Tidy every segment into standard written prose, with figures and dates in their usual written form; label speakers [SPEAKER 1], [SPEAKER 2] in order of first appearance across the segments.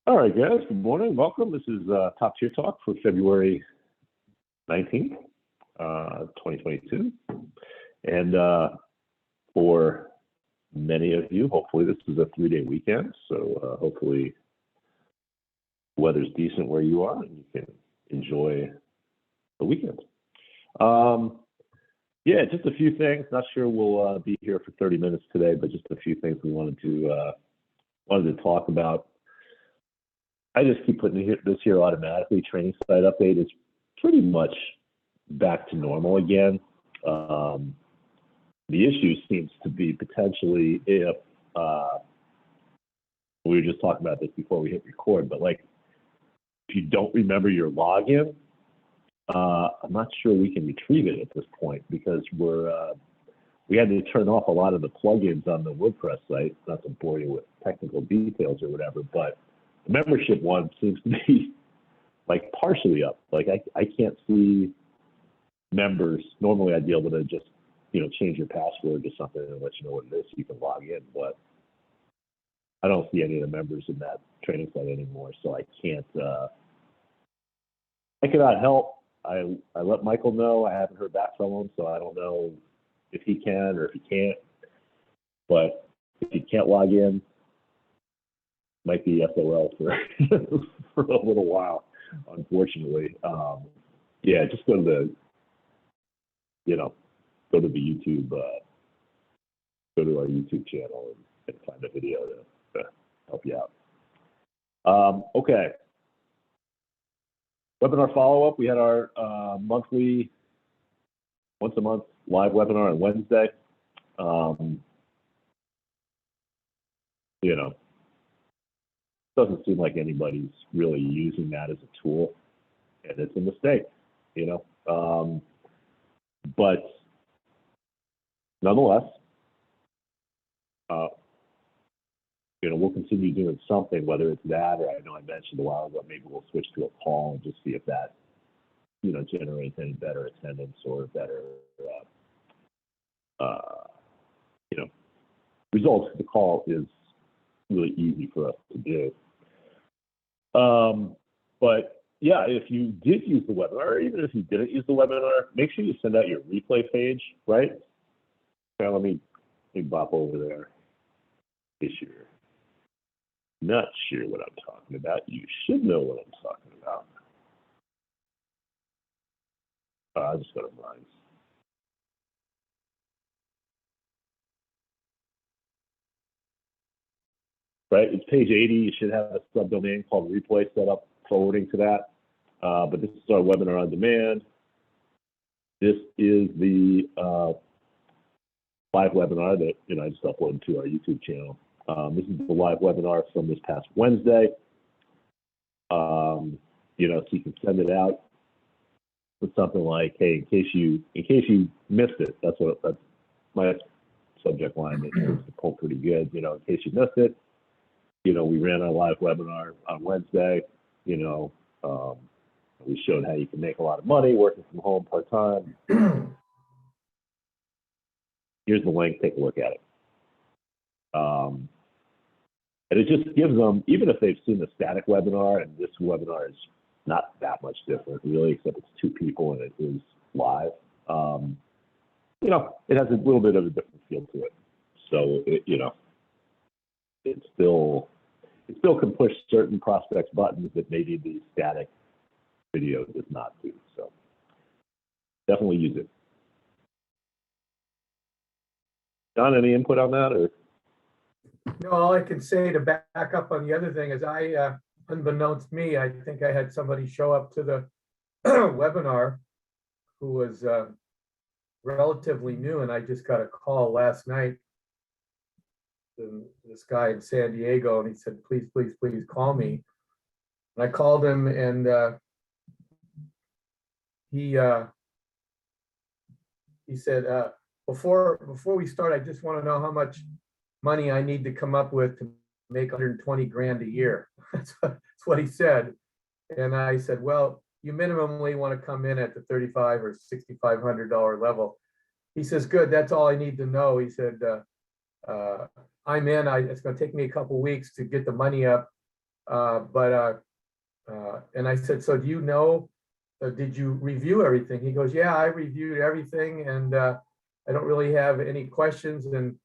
[SPEAKER 1] All right, guys. Good morning. Welcome. This is Top Tier Talk for February 19th, 2022. And for many of you, hopefully this is a 3-day weekend. So hopefully the weather's decent where you are and you can enjoy the weekend. Yeah, just a few things. Not sure we'll be here for 30 minutes today, but just a few things we wanted to talk about. I just keep putting this here automatically. Training site update is pretty much back to normal again. The issue seems to be potentially if we were just talking about this before we hit record, but like if you don't remember your login, I'm not sure we can retrieve it at this point because we had to turn off a lot of the plugins on the WordPress site. Not to bore you with technical details or whatever, but the membership one seems to be like partially up. Like I can't see members. Normally I'd be able to just, change your password to something and let you know what it is so you can log in, but I don't see any of the members in that training site anymore, so I can't, I cannot help. I let Michael know. I haven't heard back from him, so I don't know if he can or if he can't, but if he can't log in, might be SOL for for a little while, unfortunately. Yeah, just go to the YouTube, go to our YouTube channel and find a video to help you out. Okay. Webinar follow-up. We had our monthly, once a month live webinar on Wednesday. Doesn't seem like anybody's really using that as a tool, and it's a mistake, but nonetheless, we'll continue doing something, whether it's that or I know I mentioned a while ago, maybe we'll switch to a call and just see if that, generates any better attendance or better, results. The call is really easy for us to do. But yeah, if you did use the webinar, or even if you didn't use the webinar, make sure you send out your replay page, right? Now let me bop over there. If you're not sure what I'm talking about, you should know what I'm talking about. I just got to rhyme. Right, it's page 80. You should have a subdomain called replay set up, forwarding to that. But this is our webinar on demand. This is the live webinar that I just uploaded to our YouTube channel. This is the live webinar from this past Wednesday. So you can send it out with something like, "Hey, in case you missed it," that's my subject line. It seems to pull pretty good. In case you missed it. We ran our live webinar on Wednesday. We showed how you can make a lot of money working from home part-time. Here's the link. Take a look at it. And it just gives them, even if they've seen the static webinar, and this webinar is not that much different, really, except it's 2 people and it is live. It has a little bit of a different feel to it. So, it still can push certain prospects buttons that maybe the static video does not do. So definitely use it. John, any input on that? Or?
[SPEAKER 2] No, all I can say to back up on the other thing is unbeknownst to me, I think I had somebody show up to the webinar who was relatively new, and I just got a call last night. This guy in San Diego, and he said, please call me. And I called him, and he said, before we start, I just want to know how much money I need to come up with to make 120 grand a year. That's what he said. And I said, well, you minimally want to come in at the $3,500 or $6,500 level. He says, good, that's all I need to know. He said, I'm in. It's going to take me a couple weeks to get the money up. And I said, so do you know, did you review everything? He goes, yeah, I reviewed everything, and I don't really have any questions. And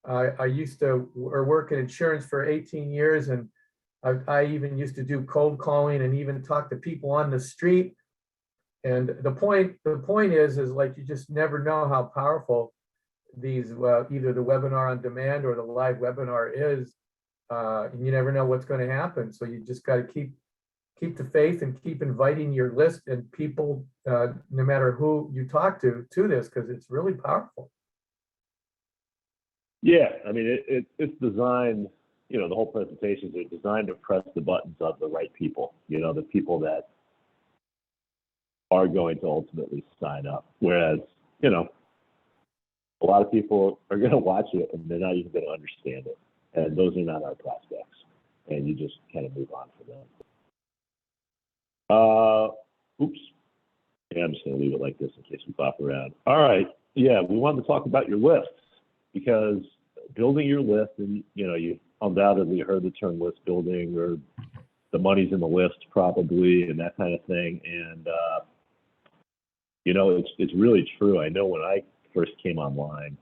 [SPEAKER 2] I used to work in insurance for 18 years, and I even used to do cold calling and even talk to people on the street. And the point is like, you just never know how powerful these, either the webinar on demand or the live webinar is. And you never know what's going to happen. So you just got to keep the faith and keep inviting your list and people, no matter who you talk to this, because it's really powerful.
[SPEAKER 1] Yeah, I mean, it's designed, you know, the whole presentations are designed to press the buttons of the right people, you know, the people that are going to ultimately sign up. Whereas, you know, a lot of people are going to watch it and they're not even going to understand it. And those are not our prospects. And you just kind of move on from them. Oops. Yeah, I'm just going to leave it like this in case we pop around. All right. Yeah, we wanted to talk about your lists, because building your list, and you know, you undoubtedly heard the term list building, or the money's in the list probably, and that kind of thing. And you know, it's really true. I know when I first came online,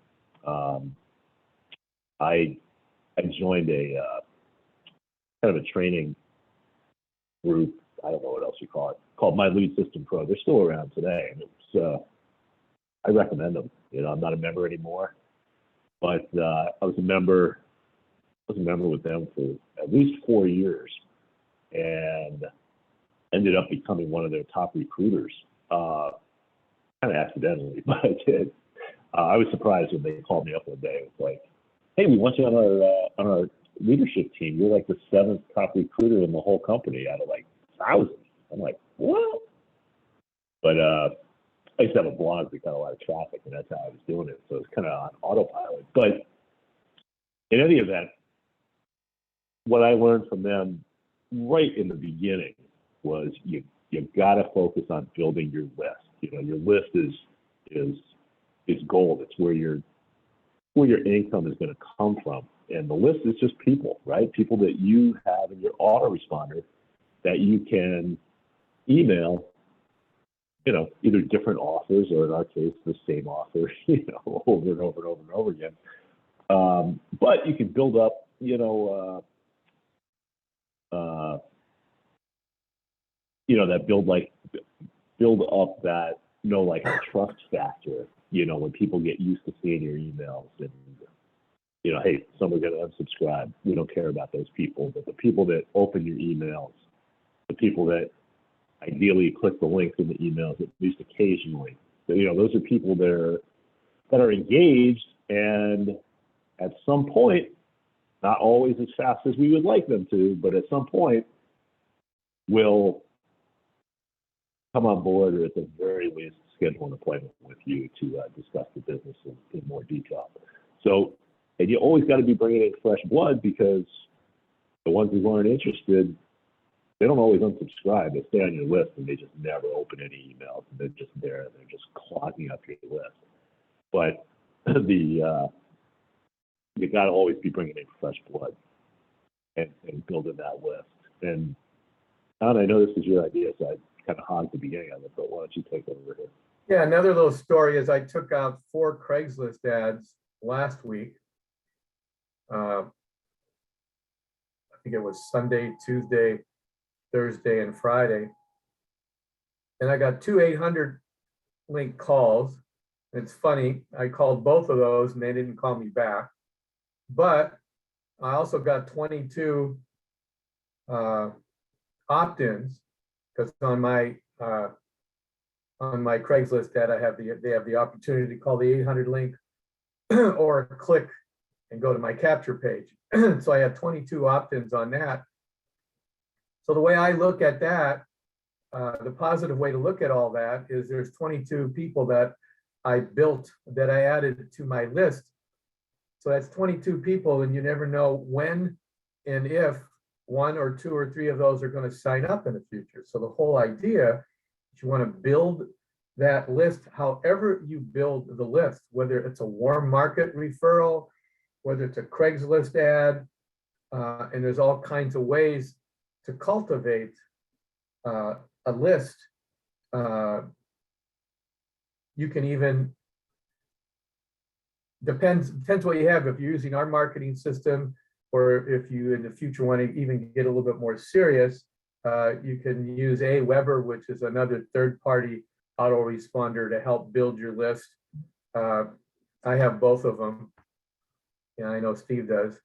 [SPEAKER 1] I joined a kind of a training group. I don't know what else you call it, called My Lead System Pro. They're still around today, and it's I recommend them. You know, I'm not a member anymore, but I was a member with them for at least 4 years, and ended up becoming one of their top recruiters. Kind of accidentally, but I did. I was surprised when they called me up one day. It was like, "Hey, we want you on our leadership team. You're like the 7th top recruiter in the whole company out of like thousands." I'm like, "What?" But I used to have a blog that got a lot of traffic, and that's how I was doing it. So it's kind of on autopilot. But in any event, what I learned from them right in the beginning was you got to focus on building your list. You know, your list is gold. It's where your income is going to come from. And the list is just people, right? People that you have in your autoresponder that you can email, you know, either different offers, or in our case, the same offer, you know, over and over and over and over again. But you can build up, you know, that build up that, you know, like a trust factor, you know, when people get used to seeing your emails, and, you know, hey, some are going to unsubscribe. We don't care about those people, but the people that open your emails, the people that ideally click the links in the emails at least occasionally, you know, those are people that are engaged, and at some point, not always as fast as we would like them to, but at some point will come on board, or at the very least schedule an appointment with you to discuss the business in more detail. So, and you always got to be bringing in fresh blood, because the ones who aren't interested, they don't always unsubscribe. They stay on your list, and they just never open any emails. And they're just there, and they're just clogging up your list. But you got to always be bringing in fresh blood and building that list. And Don, I know this is your idea, so I kind of hogged the beginning of it, but why don't you take over here?
[SPEAKER 2] Yeah, another little story is I took out 4 Craigslist ads last week. I think it was Sunday, Tuesday, Thursday, and Friday. And I got 2 800 link calls. It's funny, I called both of those and they didn't call me back. But I also got 22 opt-ins, because on my Craigslist ad, they have the opportunity to call the 800 link or click and go to my capture page. So I had 22 opt-ins on that. So the way I look at that, the positive way to look at all that is there's 22 people that I built, that I added to my list. So that's 22 people, and you never know when and if 1 or 2 or 3 of those are going to sign up in the future. So the whole idea is you want to build that list however you build the list, whether it's a warm market referral, whether it's a Craigslist ad, and there's all kinds of ways to cultivate a list, you can even, depends what you have. If you're using our marketing system, or if you in the future want to even get a little bit more serious, you can use Aweber, which is another third-party autoresponder to help build your list. I have both of them, and I know Steve does.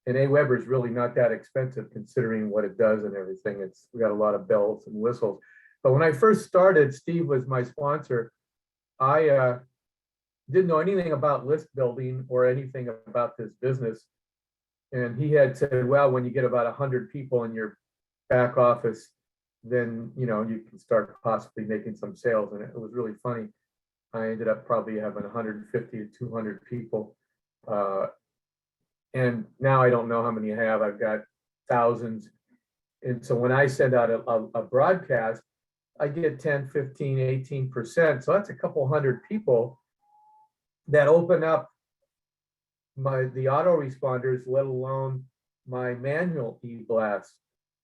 [SPEAKER 2] And Aweber is really not that expensive considering what it does and everything. We got a lot of bells and whistles. But when I first started, Steve was my sponsor. I didn't know anything about list building or anything about this business. And he had said, well, when you get about 100 people in your back office, then you can start possibly making some sales. And it was really funny. I ended up probably having 150 to 200 people. And now I don't know how many I have. I've got thousands. And so when I send out a broadcast, I get 10, 15, 18%. So that's a couple hundred people that open up the autoresponders, let alone my manual e-blast.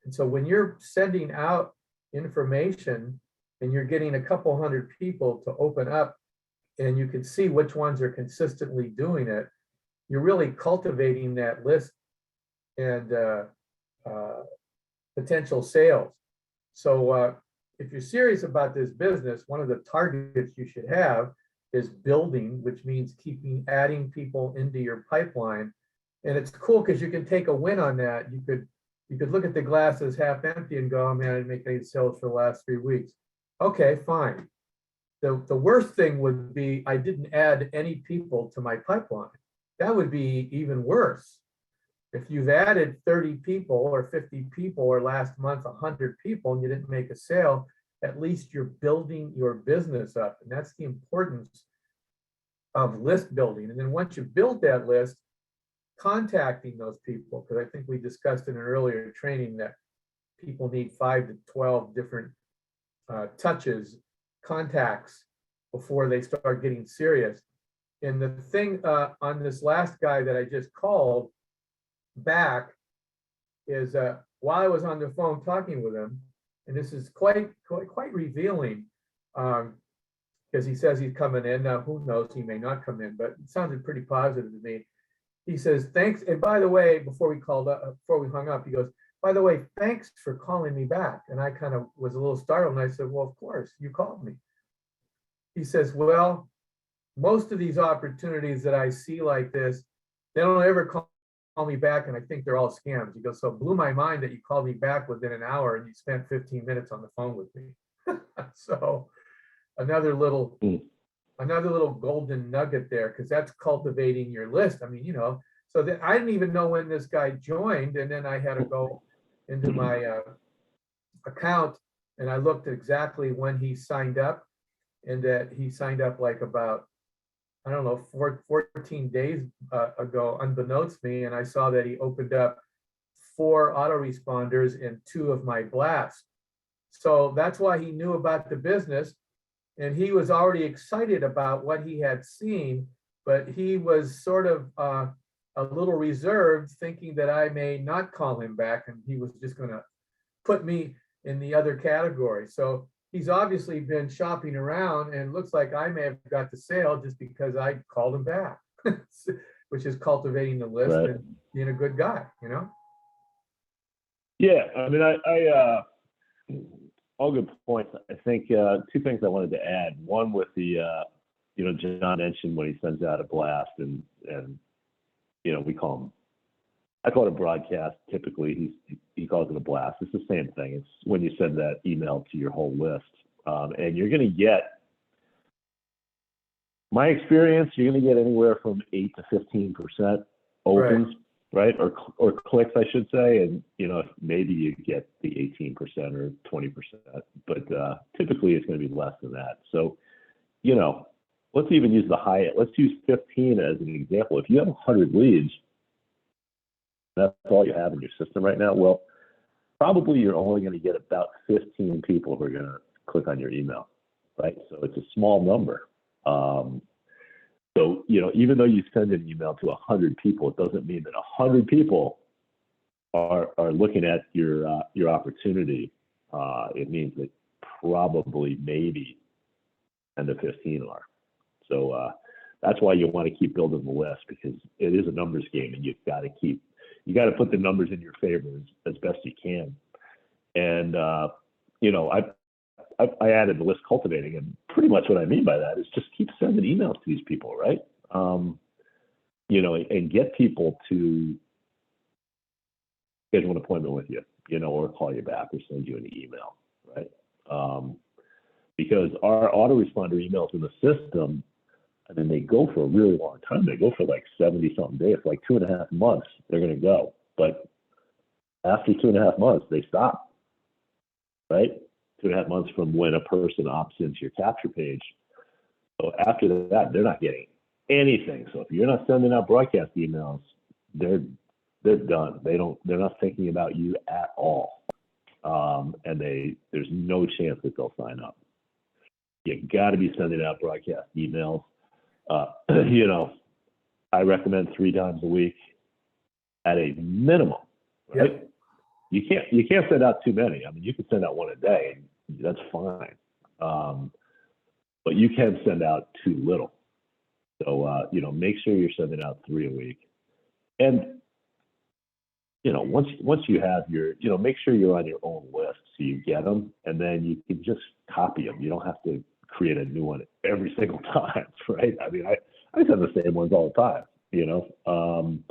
[SPEAKER 2] And so when you're sending out information and you're getting a couple hundred people to open up, and you can see which ones are consistently doing it, you're really cultivating that list and potential sales. So if you're serious about this business, one of the targets you should have is building, which means adding people into your pipeline. And it's cool because you can take a win on that. You could look at the glass as half empty and go, oh man, I didn't make any sales for the last 3 weeks. Okay, fine. The worst thing would be I didn't add any people to my pipeline. That would be even worse. If you've added 30 people or 50 people, or last month 100 people, and you didn't make a sale, at least you're building your business up. And that's the importance of list building. And then once you build that list, contacting those people, because I think we discussed in an earlier training that people need 5 to 12 different touches, contacts, before they start getting serious. And the thing on this last guy that I just called back is while I was on the phone talking with him, and this is quite revealing, because he says he's coming in. Now, who knows, he may not come in, but it sounded pretty positive to me. He says, thanks. And by the way, before we hung up, he goes, by the way, thanks for calling me back. And I kind of was a little startled. And I said, well, of course, you called me. He says, well, most of these opportunities that I see like this, they don't ever call me back, and I think they're all scams. He goes, so it blew my mind that you called me back within an hour and you spent 15 minutes on the phone with me. So another little golden nugget there, because that's cultivating your list. I mean, so that I didn't even know when this guy joined, and then I had to go into my account, and I looked at exactly when he signed up, and that he signed up like about, I don't know, 14 days ago, unbeknownst to me, and I saw that he opened up 4 autoresponders and 2 of my blasts. So that's why he knew about the business, and he was already excited about what he had seen, but he was sort of a little reserved, thinking that I may not call him back, and he was just going to put me in the other category. So he's obviously been shopping around, and looks like I may have got the sale just because I called him back, which is cultivating the list, right, and being a good guy,
[SPEAKER 1] Yeah, I mean, I all good points. I think 2 things I wanted to add. One with the, John mentioned when he sends out a blast, and we call him, I call it a broadcast. Typically, he calls it a blast. It's the same thing. It's when you send that email to your whole list, and you're going to get, my experience, you're going to get anywhere from 8 to 15% opens, right? Or clicks, I should say, and maybe you get the 18% or 20%, but typically it's going to be less than that. So, let's even use let's use 15 as an example. If you have 100 leads, that's all you have in your system right now, well, probably you're only going to get about 15 people who are going to click on your email, right? So it's a small number. So, even though you send an email to 100 people, it doesn't mean that 100 people are looking at your opportunity, it means that probably maybe 10 to 15 are. So that's why you want to keep building the list, because it is a numbers game, and you got to put the numbers in your favor as best you can. And I added the list cultivating, and pretty much what I mean by that is just keep sending emails to these people, right? And get people to schedule an appointment with you, or call you back or send you an email, right? Because our autoresponder emails in the system, I mean, they go for a really long time. They go for like 70 something days, like 2.5 months, they're going to go. But after 2.5 months, they stop, right? 2.5 months from when a person opts into your capture page. So after that, they're not getting anything. So if you're not sending out broadcast emails, they're done. They're not thinking about you at all. And there's no chance that they'll sign up. You got to be sending out broadcast emails. I recommend 3 times a week at a minimum, right?
[SPEAKER 2] Yep.
[SPEAKER 1] You can't send out too many. I mean, you can send out 1 a day, and that's fine. But you can send out too little. So, make sure you're sending out 3 a week. And, once you have your, make sure you're on your own list so you get them, and then you can just copy them. You don't have to create a new one every single time, right? I mean, I send the same ones all the time,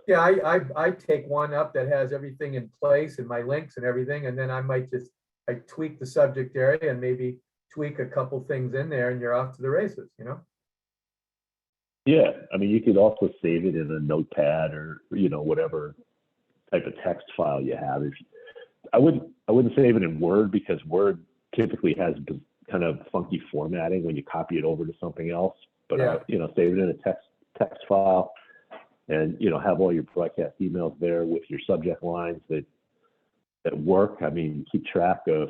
[SPEAKER 2] Yeah, I take one up that has everything in place and my links and everything, and then I might just tweak the subject area and maybe tweak a couple things in there, and you're off to the races,
[SPEAKER 1] Yeah, I mean, you could also save it in a notepad or whatever type of text file you have. I wouldn't save it in Word, because Word typically has kind of funky formatting when you copy it over to something else. But
[SPEAKER 2] Yeah.
[SPEAKER 1] save it in a text file, and have all your broadcast emails there with your subject lines that work. I mean, keep track of.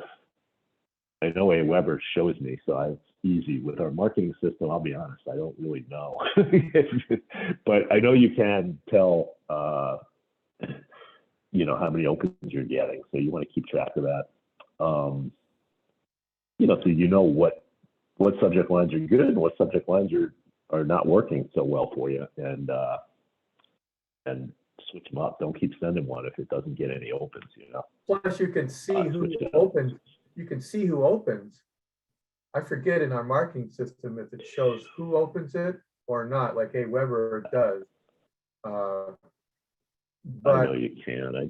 [SPEAKER 1] I know Aweber shows me, so it's easy with our marketing system. I'll be honest, I don't really know, but I know you can tell. How many opens you're getting, so you want to keep track of that. So what subject lines are good and what subject lines are not working so well for you, and switch them up. Don't keep sending one if it doesn't get any opens.
[SPEAKER 2] Plus, you can see who
[SPEAKER 1] Switch it up.
[SPEAKER 2] opens. You can see who opens. I forget in our marketing system if it shows who opens it or not, like Aweber does.
[SPEAKER 1] I know you can. I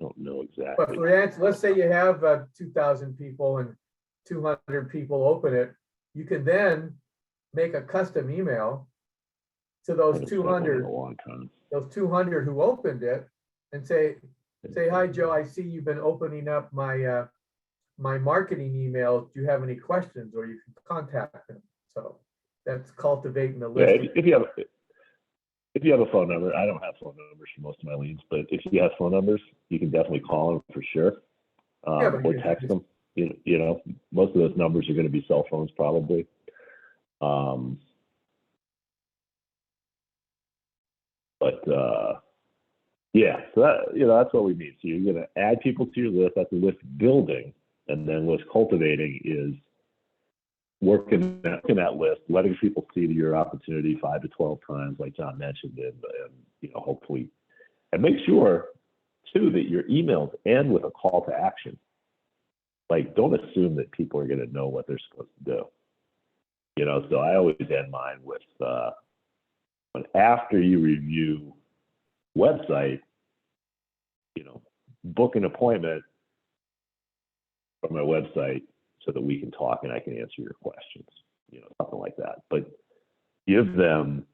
[SPEAKER 1] don't know exactly.
[SPEAKER 2] But for instance, let's say you have 2,000 people and 200 people open it. You can then make a custom email to
[SPEAKER 1] I
[SPEAKER 2] those
[SPEAKER 1] haven't sent one in
[SPEAKER 2] 200,
[SPEAKER 1] a long time.
[SPEAKER 2] who opened it, and say, hi, Joe, I see you've been opening up my my marketing email. Do you have any questions? Or you can contact them. So that's cultivating the list.
[SPEAKER 1] Yeah, if you have a phone number, I don't have phone numbers for most of my leads, but if you have phone numbers, you can definitely call them for sure, or text them. Most of those numbers are going to be cell phones probably. Yeah, so that's what we need. So you're going to add people to your list. That's the list building, and then list cultivating is working that list, letting people see your opportunity 5 to 12 times, like John mentioned, and hopefully, and make sure too that your emails end with a call to action. Like, don't assume that people are going to know what they're supposed to do. So I always end mine with when after you review website, book an appointment from my website so that we can talk and I can answer your questions, something like that. But give them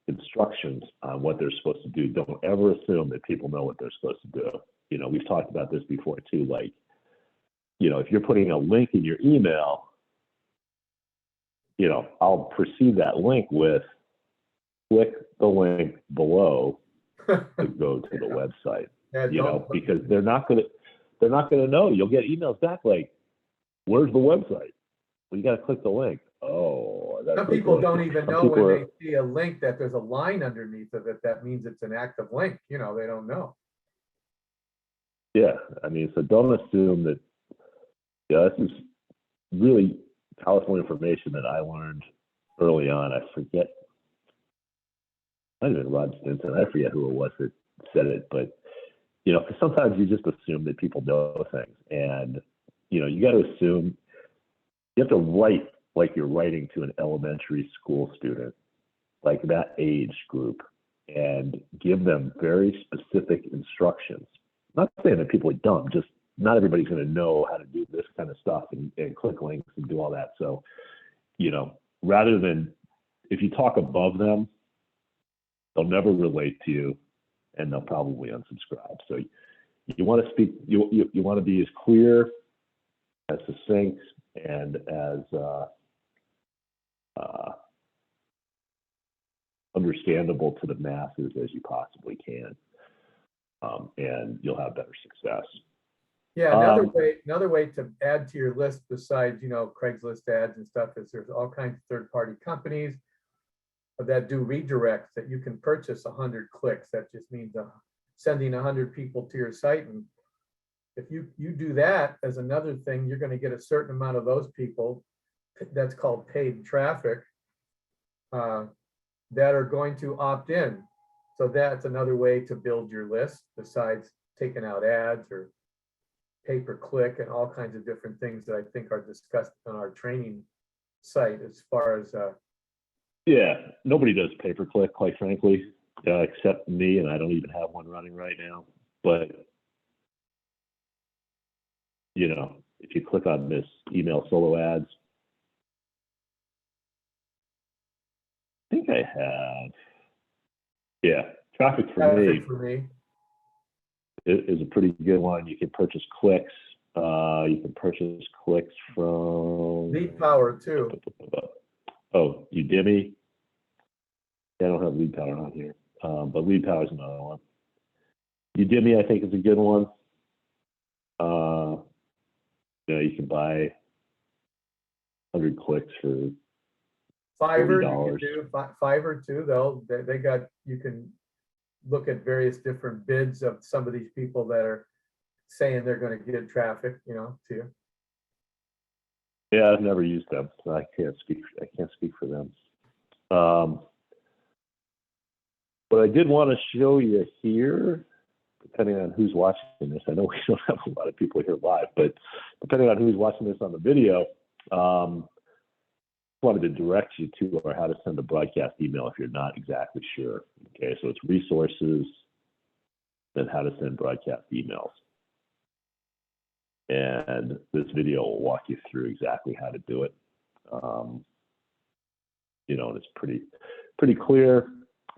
[SPEAKER 1] instructions on what they're supposed to do. Don't ever assume that people know what they're supposed to do. We've talked about this before too. Like, if you're putting a link in your email, I'll precede that link with click the link below to go to the website. Because they're not gonna know. You'll get emails back like, "Where's the website?" Well, you got to click the link. Oh,
[SPEAKER 2] some people don't even know when they see a link that there's a line underneath of it. That means it's an active link. They don't know.
[SPEAKER 1] Yeah, I mean, so don't assume that, yeah, this is really powerful information that I learned early on. I forget, might have been Rod Stinson. I forget who it was that said it, but you know, 'cause sometimes you just assume that people know things, and you know, you got to assume you have to write like you're writing to an elementary school student, like that age group, and give them very specific instructions. Not saying that people are dumb, just not everybody's going to know how to do this kind of stuff and click links and do all that. So, you know, rather than if you talk above them, they'll never relate to you and they'll probably unsubscribe. So you want to speak, you want to be as clear, as succinct, and as understandable to the masses as you possibly can, and you'll have better success.
[SPEAKER 2] Yeah, another way to add to your list besides, you know, Craigslist ads and stuff is there's all kinds of third-party companies that do redirects that you can purchase 100 clicks. That just means sending 100 people to your site. And if you do that as another thing, you're going to get a certain amount of those people. That's called paid traffic, that are going to opt in. So that's another way to build your list besides taking out ads or pay-per-click and all kinds of different things that I think are discussed on our training site as far as
[SPEAKER 1] Yeah, nobody does pay-per-click, quite frankly, except me, and I don't even have one running right now. But you know, if you click on this email solo ads, I think I have, yeah, traffic for me is a pretty good one. You can purchase clicks. You can purchase clicks from
[SPEAKER 2] Lead Power too.
[SPEAKER 1] Oh, Udemy. Yeah, I don't have Lead Power on here, but Lead Power is another one. Udemy, I think, is a good one. You know, you can buy 100 clicks for
[SPEAKER 2] Fiverr,
[SPEAKER 1] $40.
[SPEAKER 2] you can do Fiverr too. They got, you can look at various different bids of some of these people that are saying they're going to get traffic, you know, to you.
[SPEAKER 1] Yeah, I've never used them, so I can't speak for them. But I did want to show you here, depending on who's watching this. I know we don't have a lot of people here live, but depending on who's watching this on the video, wanted to direct you to or how to send a broadcast email if you're not exactly sure. Okay, so it's resources, then how to send broadcast emails. And this video will walk you through exactly how to do it. You know, and it's pretty clear.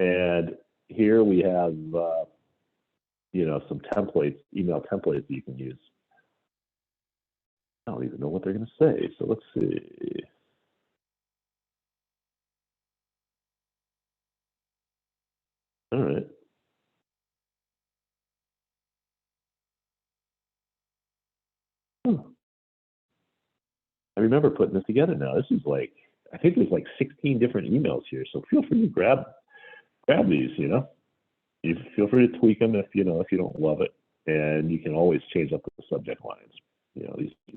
[SPEAKER 1] And here we have, you know, some templates, email templates that you can use. I don't even know what they're going to say. So let's see. All right. I remember putting this together now. This is like, I think there's like 16 different emails here. So feel free to grab these, you know. You feel free to tweak them if you don't love it. And you can always change up the subject lines. You know, these are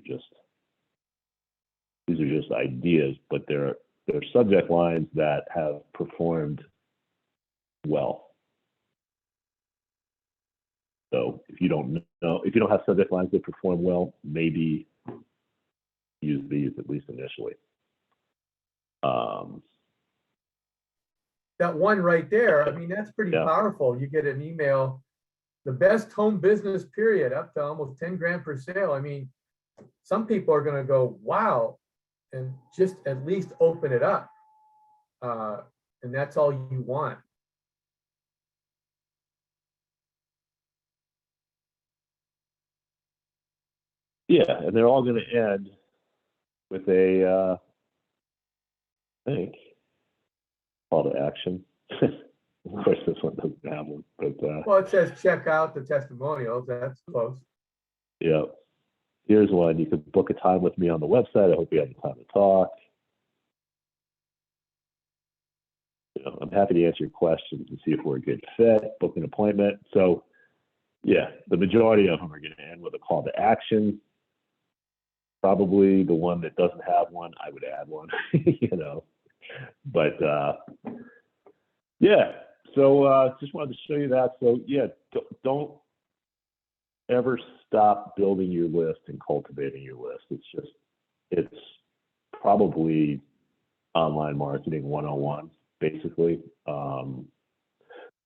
[SPEAKER 1] just ideas, but they're subject lines that have performed well. So if you don't have subject lines that perform well, maybe use these at least initially.
[SPEAKER 2] That one right there, I mean, that's pretty powerful. You get an email, the best home business period, up to almost 10 grand per sale. I mean, some people are going to go, wow, and just at least open it up. And that's all you want.
[SPEAKER 1] Yeah, and they're all going to end with a, I think, call to action. Of course, this one doesn't have one, but
[SPEAKER 2] well, it says check out the testimonials. That's close.
[SPEAKER 1] Yeah, here's one. You can book a time with me on the website. I hope you have the time to talk. You know, I'm happy to answer your questions and see if we're a good fit. Book an appointment. So Yeah, the majority of them are going to end with a call to action. Probably the one that doesn't have one, I would add one, you know. But yeah, so just wanted to show you that. So yeah, don't ever stop building your list and cultivating your list. It's probably online marketing 101, basically.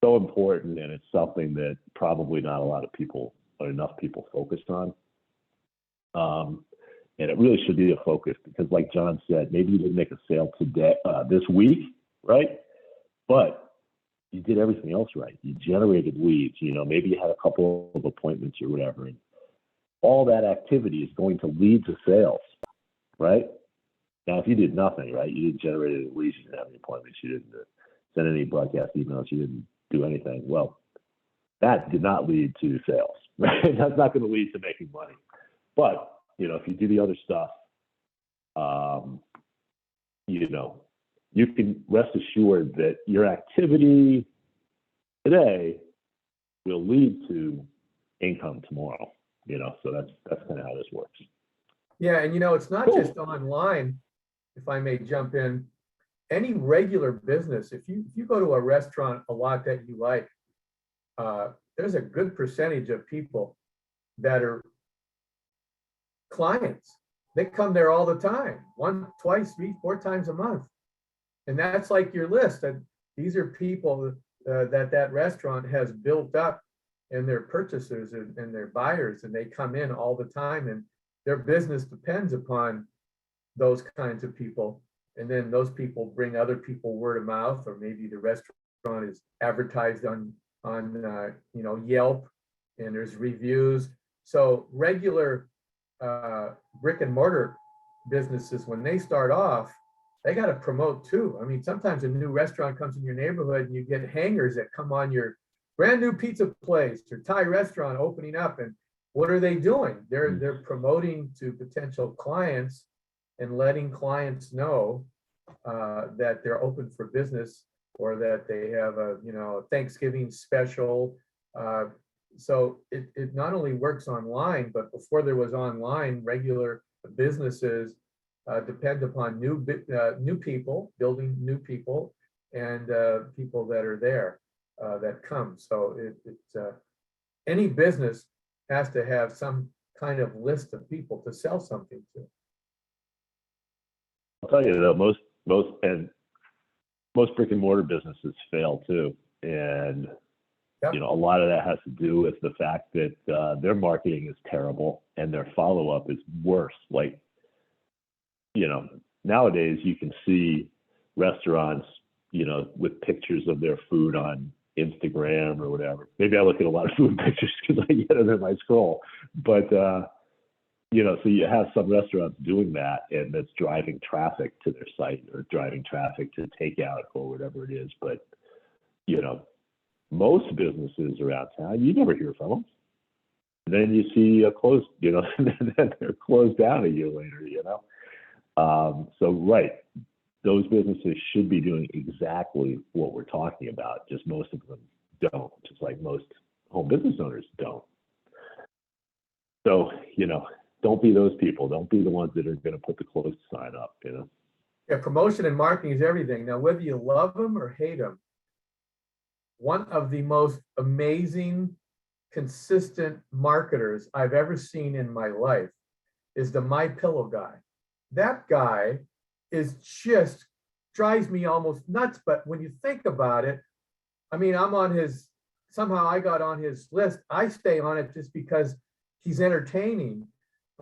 [SPEAKER 1] So important, and it's something that probably not a lot of people or enough people focused on. And it really should be a focus because, like John said, maybe you didn't make a sale today, this week, right? But you did everything else right. You generated leads. You know, maybe you had a couple of appointments or whatever. And all that activity is going to lead to sales, right? Now, if you did nothing, right, you didn't generate any leads, you didn't have any appointments, you didn't send any broadcast emails, you didn't do anything. Well, that did not lead to sales, right? That's not going to lead to making money. But, you know, if you do the other stuff, you know, you can rest assured that your activity today will lead to income tomorrow, you know, so that's kind of how this works.
[SPEAKER 2] Yeah, and you know, it's not just online, if I may jump in. Any regular business, if you go to a restaurant a lot that you like, there's a good percentage of people that are clients. They come there all the time, 1, 2, 3, 4 times a month. And that's like your list. And these are people that restaurant has built up, and their purchasers and their buyers, and they come in all the time, and their business depends upon those kinds of people. And then those people bring other people word of mouth, or maybe the restaurant is advertised on you know, Yelp, and there's reviews. So regular brick and mortar businesses, when they start off, they got to promote too. I mean, sometimes a new restaurant comes in your neighborhood and you get hangers that come on your brand new pizza place or Thai restaurant opening up. And what are they doing? They're promoting to potential clients and letting clients know that they're open for business, or that they have a, you know, a Thanksgiving special. So it not only works online, but before there was online, regular businesses depend upon new people, building new people, and people that are there that come. So any business has to have some kind of list of people to sell something to.
[SPEAKER 1] I'll tell you though, most brick and mortar businesses fail too, and
[SPEAKER 2] Yep.
[SPEAKER 1] you know, a lot of that has to do with the fact that their marketing is terrible and their follow-up is worse. Like, you know, nowadays you can see restaurants, you know, with pictures of their food on Instagram or whatever. Maybe I look at a lot of food pictures because I get it in my scroll. But, you know, so you have some restaurants doing that, and that's driving traffic to their site or driving traffic to takeout or whatever it is. But, you know, most businesses around town, you never hear from them. And then you see a close, you know, then they're closed down a year later, you know. So, right, those businesses should be doing exactly what we're talking about, just most of them don't, just like most home business owners don't. So, you know, don't be those people. Don't be the ones that are going to put the closed sign up, you know.
[SPEAKER 2] Yeah, promotion and marketing is everything. Now, whether you love them or hate them, one of the most amazing, consistent marketers I've ever seen in my life is the My Pillow guy. That guy is just drives me almost nuts. But when you think about it, I mean, somehow I got on his list. I stay on it just because he's entertaining.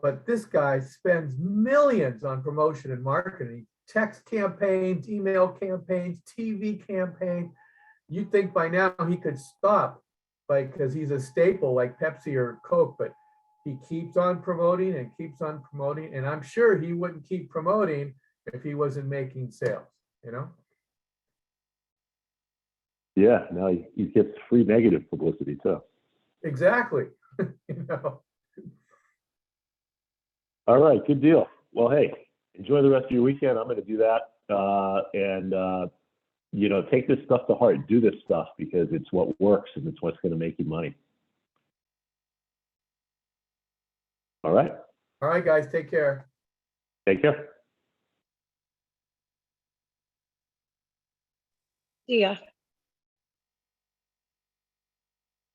[SPEAKER 2] But this guy spends millions on promotion and marketing, text campaigns, email campaigns, TV campaigns. You'd think by now he could stop, because he's a staple like Pepsi or Coke, but he keeps on promoting and keeps on promoting. And I'm sure he wouldn't keep promoting if he wasn't making sales, you know?
[SPEAKER 1] Yeah, now he gets free negative publicity too.
[SPEAKER 2] Exactly. You know?
[SPEAKER 1] All right, good deal. Well, hey, enjoy the rest of your weekend. I'm going to do that. And you know, take this stuff to heart. Do this stuff because it's what works and it's what's going to make you money. All right.
[SPEAKER 2] All right, guys, take care.
[SPEAKER 1] Take care.
[SPEAKER 3] See ya.